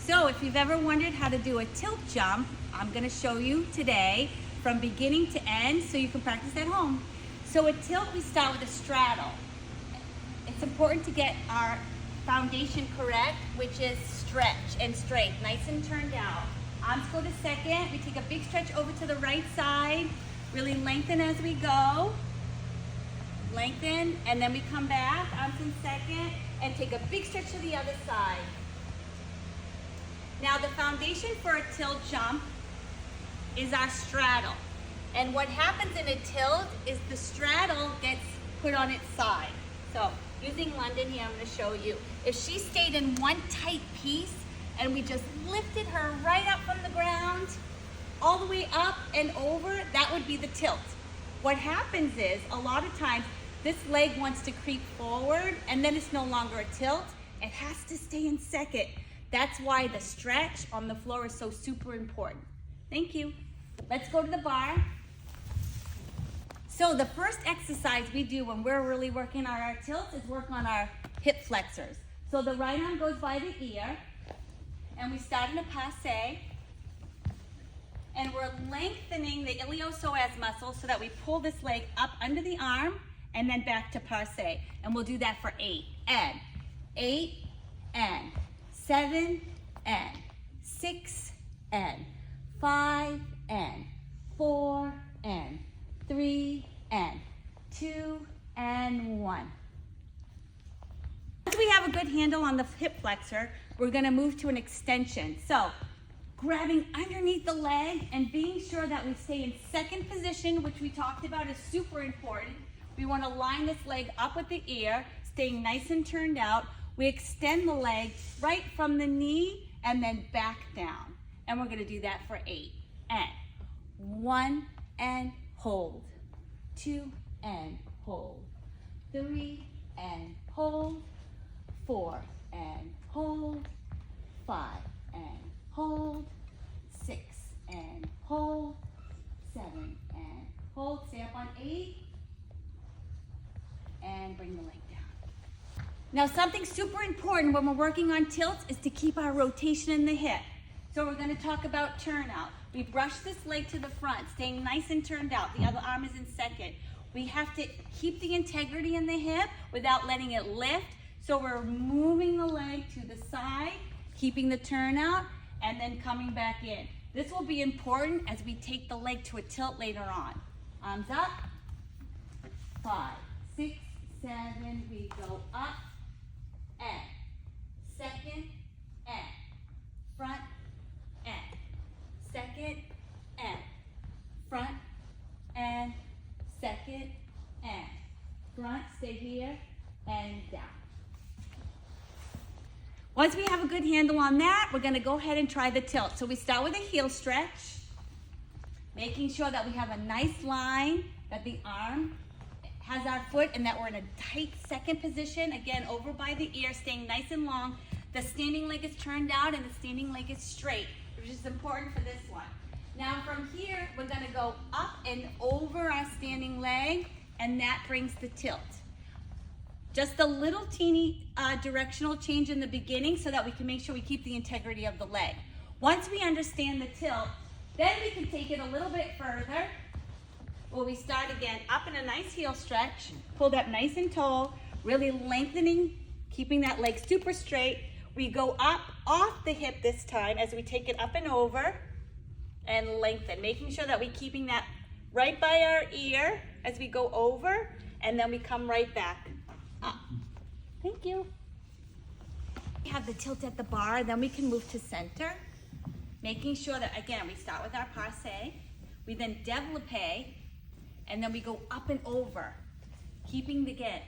So if you've ever wondered how to do a tilt jump, I'm going to show you today from beginning to end so you can practice at home. So a tilt, we start with a straddle. It's important to get our foundation correct, which is stretch and straight, nice and turned out. Arms go to second. We take a big stretch over to the right side, really lengthen as we go. Lengthen, and then we come back, arms in second, and take a big stretch to the other side. Now the foundation for a tilt jump is our straddle. And what happens in a tilt is the straddle gets put on its side. So using London here, I'm going to show you. If she stayed in one tight piece and we just lifted her right up from the ground, all the way up and over, that would be the tilt. What happens is, a lot of times, this leg wants to creep forward and then it's no longer a tilt. It has to stay in second. That's why the stretch on the floor is so super important. Thank you. Let's go to the bar. So the first exercise we do when we're really working on our tilts is work on our hip flexors. So the right arm goes by the ear and we start in a passe. And we're lengthening the iliopsoas muscle so that we pull this leg up under the arm and then back to passe. And we'll do that for 8. And 8 and 7 and 6 and 5 and 4 and 3 and 2 and 1. Once we have a good handle on the hip flexor, we're going to move to an extension. So grabbing underneath the leg and being sure that we stay in second position, which we talked about is super important. We want to line this leg up with the ear, staying nice and turned out. We extend the leg right from the knee and then back down. And we're going to do that for 8. And 1 and hold. 2 and hold. 3 and hold. 4 and hold. 5 and hold. 6 and hold. 7 and hold. Stay up on 8. And bring the leg down. Now something super important when we're working on tilts is to keep our rotation in the hip. So we're going to talk about turnout. We brush this leg to the front, staying nice and turned out. The other arm is in second. We have to keep the integrity in the hip without letting it lift. So we're moving the leg to the side, keeping the turnout, and then coming back in. This will be important as we take the leg to a tilt later on. Arms up. 5, 6, 7, we go up, and second, and front, and second, and front, and second, and front, stay here, and down. Once we have a good handle on that, we're going to go ahead and try the tilt. So we start with a heel stretch, making sure that we have a nice line, that the arm has our foot and that we're in a tight second position. Again, over by the ear, staying nice and long. The standing leg is turned out and the standing leg is straight, which is important for this one. Now from here, we're going to go up and over our standing leg, and that brings the tilt. Just a little teeny directional change in the beginning so that we can make sure we keep the integrity of the leg. Once we understand the tilt, then we can take it a little bit further. Well, we start again up in a nice heel stretch, pulled up nice and tall, really lengthening, keeping that leg super straight. We go up off the hip this time as we take it up and over and lengthen, making sure that we're keeping that right by our ear as we go over, and then we come right back up. Thank you. We have the tilt at the bar, then we can move to center, making sure that, again, we start with our passe, we then développé, and then we go up and over, keeping the again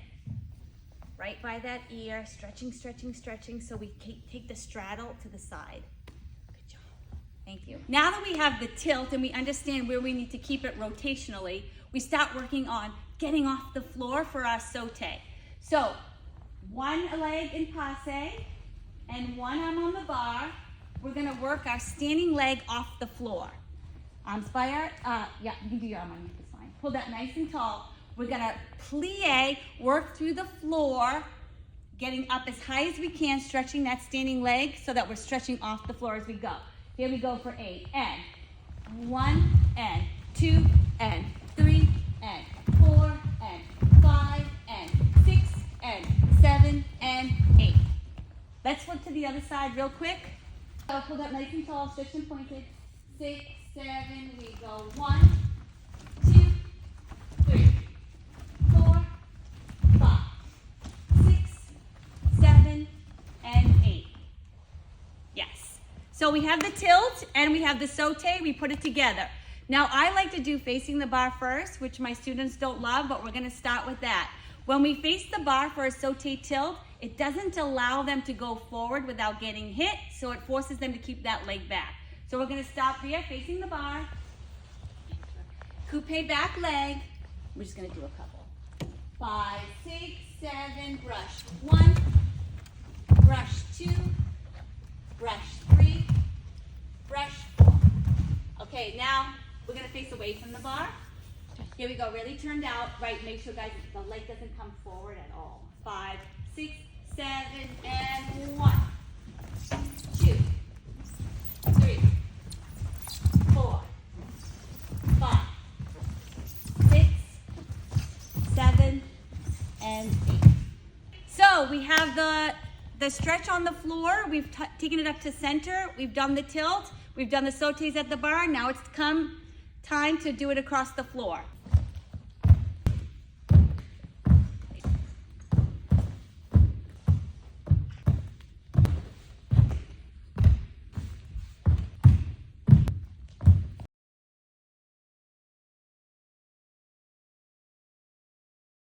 right by that ear, stretching, stretching, stretching, so we take the straddle to the side. Good job. Thank you. Now that we have the tilt and we understand where we need to keep it rotationally, we start working on getting off the floor for our sauté. So, one leg in passe and one arm on the bar. We're going to work our standing leg off the floor. Arms by our, yeah, you can do your arm on this line. Pull that nice and tall. We're going to plie, work through the floor, getting up as high as we can, stretching that standing leg so that we're stretching off the floor as we go. Here we go for 8, and 1, and 2, and 3, and 4, and 5, and 6, and 7, and 8. Let's flip to the other side real quick. So pull that nice and tall, stretch and pointed. 6, 7, we go 1, 2, 3, 4, 5, 6, 7, and 8. Yes. So we have the tilt and we have the saute. We put it together. Now I like to do facing the bar first, which my students don't love, but we're going to start with that. When we face the bar for a saute tilt, it doesn't allow them to go forward without getting hit, so it forces them to keep that leg back. So we're going to stop here, facing the bar. Coupe back leg. We're just going to do a couple. 5, 6, 7, brush 1, brush 2, brush 3, brush 4. Okay, now we're going to face away from the bar. Here we go, really turned out. Right, make sure, guys, the leg doesn't come forward at all. 5, 6, 7, and 1, 2, 3, 4, 5, 6, 7, and 8. So we have the stretch on the floor. We've taken it up to center. We've done the tilt. We've done the sautés at the bar. Now it's time to do it across the floor.